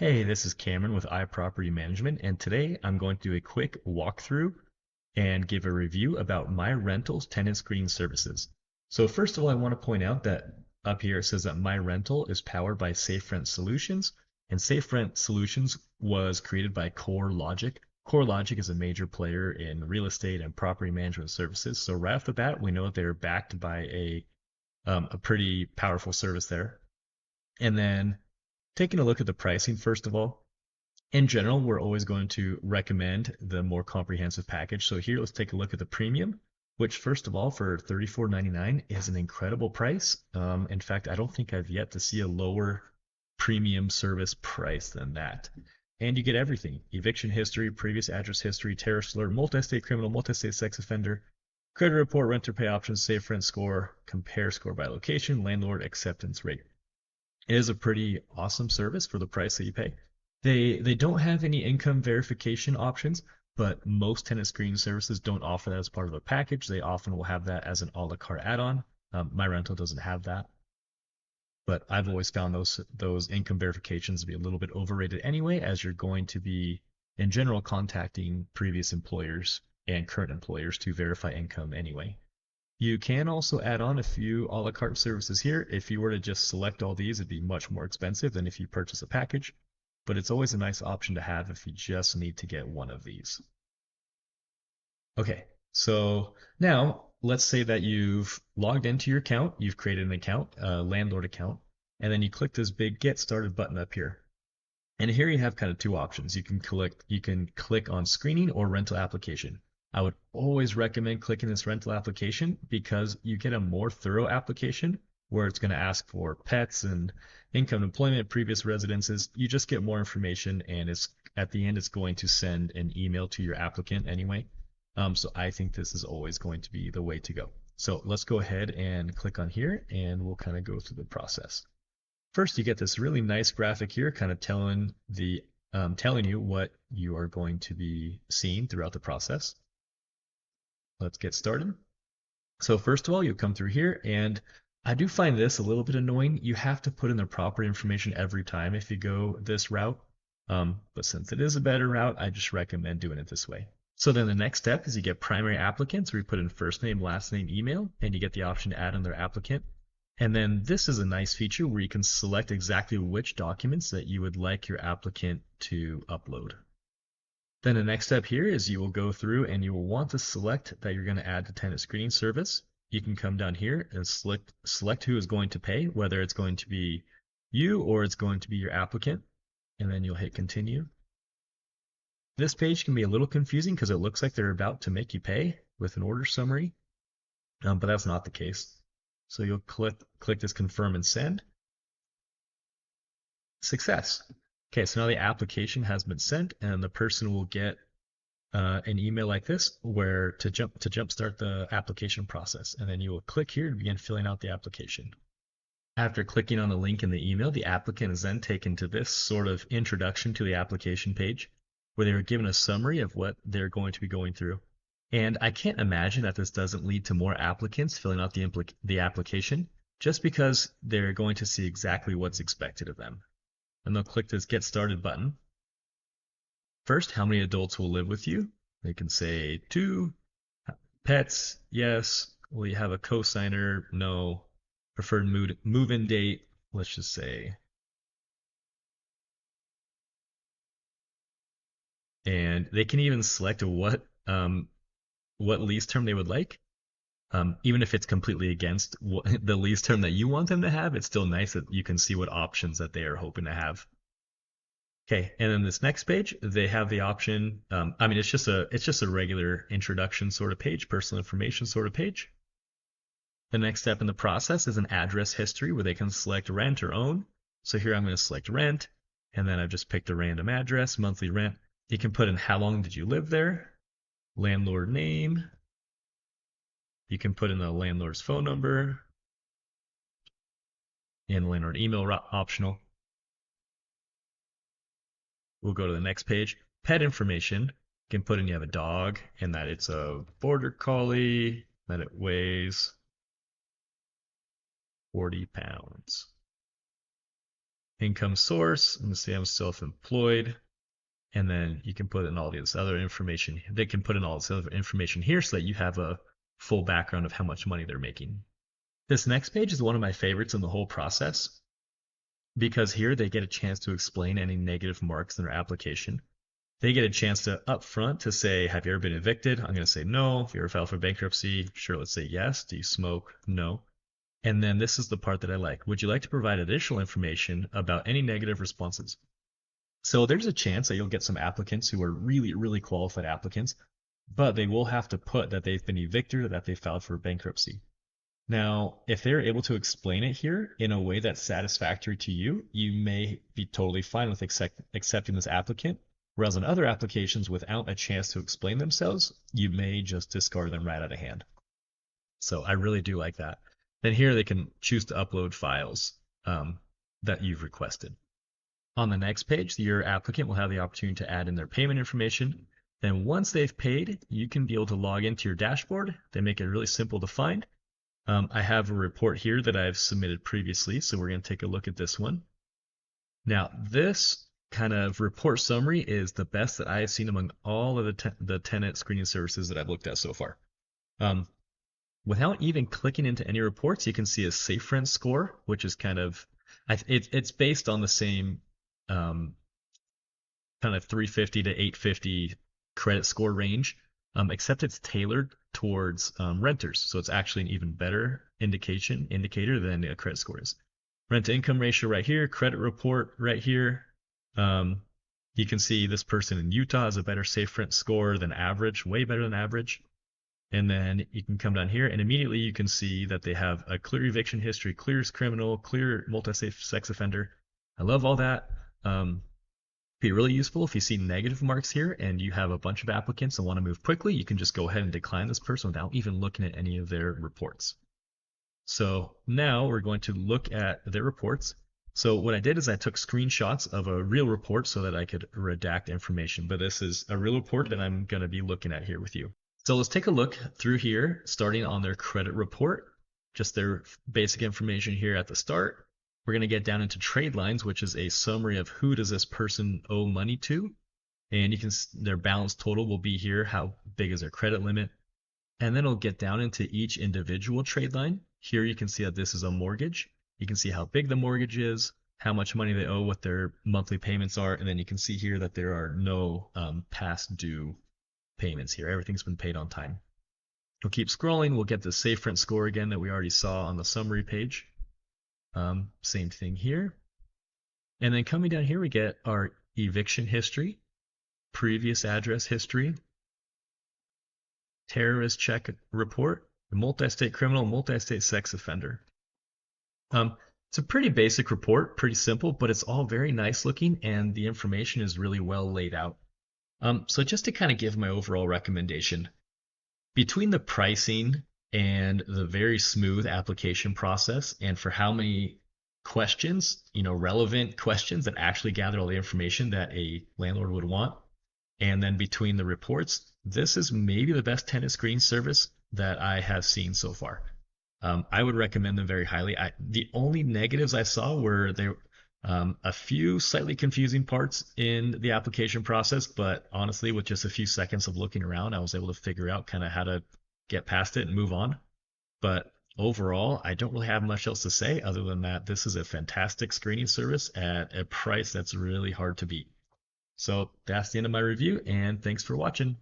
Hey, this is Cameron with iProperty Management, and today I'm going to do a quick walkthrough and give a review about MyRental's tenant screening services. So first of all, I want to point out that up here it says that MyRental is powered by SafeRent Solutions, and SafeRent Solutions was created by CoreLogic. CoreLogic is a major player in real estate and property management services. So right off the bat, we know that they're backed by a pretty powerful service there. And then taking a look at the pricing, first of all, in general, we're always going to recommend the more comprehensive package. So here, let's take a look at the premium, which first of all, for $34.99 is an incredible price. In fact, I don't think I've yet to see a lower premium service price than that. And you get everything: eviction history, previous address history, terrorist alert, multi-state criminal, multi-state sex offender, credit report, renter pay options, safe rent score, compare score by location, landlord acceptance rate. It is a pretty awesome service for the price that you pay. They don't have any income verification options, but most tenant screening services don't offer that as part of a package. They often will have that as an a la carte add-on. MyRental doesn't have that, but I've always found those income verifications to be a little bit overrated anyway, as you're going to be in general contacting previous employers and current employers to verify income anyway. You can also add on a few a la carte services here. If you were to just select all these, it'd be much more expensive than if you purchase a package, but it's always a nice option to have if you just need to get one of these. Okay, so now let's say that you've logged into your account, you've created an account, a landlord account, and then you click this big Get Started button up here. And here you have kind of two options. You can click on screening or rental application. I would always recommend clicking this rental application because you get a more thorough application where it's going to ask for pets and income, employment, previous residences. You just get more information, and it's at the end it's going to send an email to your applicant anyway. So I think this is always going to be the way to go. So let's go ahead and click on here, and we'll kind of go through the process. First, you get this really nice graphic here, kind of telling you what you are going to be seeing throughout the process. Let's get started. So first of all, you'll come through here, and I do find this a little bit annoying. You have to put in the proper information every time if you go this route. But since it is a better route, I just recommend doing it this way. So then the next step is you get primary applicants, where you put in first name, last name, email, and you get the option to add another applicant. And then this is a nice feature where you can select exactly which documents that you would like your applicant to upload. Then the next step here is you will go through and you will want to select that you're going to add the tenant screening service. You can come down here and select who is going to pay, whether it's going to be you or it's going to be your applicant, and then you'll hit continue. This page can be a little confusing because it looks like they're about to make you pay with an order summary, but that's not the case. So you'll click this confirm and send. Success. Okay, so now the application has been sent, and the person will get an email like this where to jumpstart the application process, and then you will click here to begin filling out the application. After clicking on the link in the email, the applicant is then taken to this sort of introduction to the application page, where they are given a summary of what they're going to be going through. And I can't imagine that this doesn't lead to more applicants filling out the application, just because they're going to see exactly what's expected of them. And they'll click this Get Started button. First, how many adults will live with you? They can say 2. Pets, yes. Will you have a cosigner? No. Preferred move-in date? Let's just say. And they can even select what lease term they would like. Even if it's completely against the lease term that you want them to have, it's still nice that you can see what options that they are hoping to have. Okay, and then this next page, they have the option. It's just a regular introduction sort of page, personal information sort of page. The next step in the process is an address history where they can select rent or own. So here I'm going to select rent, and then I've just picked a random address, monthly rent. You can put in how long did you live there, landlord name. You can put in the landlord's phone number, and landlord email optional. We'll go to the next page. Pet information. You can put in you have a dog and that it's a border collie, that it weighs 40 pounds. income source. I'm going to say I'm self-employed. And then you can put in all this other information. They can put in all this other information here so that you have a full background of how much money they're making. This next page is one of my favorites in the whole process because here they get a chance to explain any negative marks in their application. They get a chance to up front to say, have you ever been evicted? I'm going to say no. Have you ever filed for bankruptcy? Sure, let's say yes. Do you smoke? No. And then this is the part that I like. Would you like to provide additional information about any negative responses? So there's a chance that you'll get some applicants who are really, really qualified applicants, but they will have to put that they've been evicted or that they filed for bankruptcy. Now, if they're able to explain it here in a way that's satisfactory to you, you may be totally fine with accepting this applicant. Whereas in other applications, without a chance to explain themselves, you may just discard them right out of hand. So I really do like that. Then here they can choose to upload files that you've requested. On the next page, your applicant will have the opportunity to add in their payment information. Then once they've paid, you can be able to log into your dashboard. They make it really simple to find. I have a report here that I've submitted previously, so we're going to take a look at this one. Now, this kind of report summary is the best that I have seen among all of the tenant screening services that I've looked at so far. Without even clicking into any reports, you can see a safe rent score, which is kind of, it's based on the same kind of 350 to 850 credit score range, except it's tailored towards renters. So it's actually an even better indicator than a credit score is. Rent to income ratio right here, credit report right here. You can see this person in Utah has a better safe rent score than average, way better than average. And then you can come down here and immediately you can see that they have a clear eviction history, clear criminal, clear multi-state sex offender. I love all that. Be really useful if you see negative marks here and you have a bunch of applicants and want to move quickly, you can just go ahead and decline this person without even looking at any of their reports. So now we're going to look at their reports. So what I did is I took screenshots of a real report so that I could redact information, but this is a real report that I'm going to be looking at here with you. So let's take a look through here, starting on their credit report, just their basic information here at the start. We're going to get down into trade lines, which is a summary of who does this person owe money to. And you can, their balance total will be here. How big is their credit limit? And then it'll get down into each individual trade line. Here you can see that this is a mortgage. You can see how big the mortgage is, how much money they owe, what their monthly payments are. And then you can see here that there are no past due payments here. Everything's been paid on time. We'll keep scrolling. We'll get the safe rent score again that we already saw on the summary page. Same thing here. And then coming down here, we get our eviction history, previous address history, terrorist check report, multi-state criminal, multi-state sex offender. It's a pretty basic report, pretty simple, but it's all very nice looking and the information is really well laid out. So just to kind of give my overall recommendation, between the pricing and the very smooth application process, and for how many questions, relevant questions that actually gather all the information that a landlord would want, and then between the reports, this is maybe the best tenant screening service that I have seen so far. I would recommend them very highly. The only negatives I saw were there a few slightly confusing parts in the application process, but honestly, with just a few seconds of looking around, I was able to figure out kind of how to get past it and move on. But overall, I don't really have much else to say other than that this is a fantastic screening service at a price that's really hard to beat. So that's the end of my review, and thanks for watching.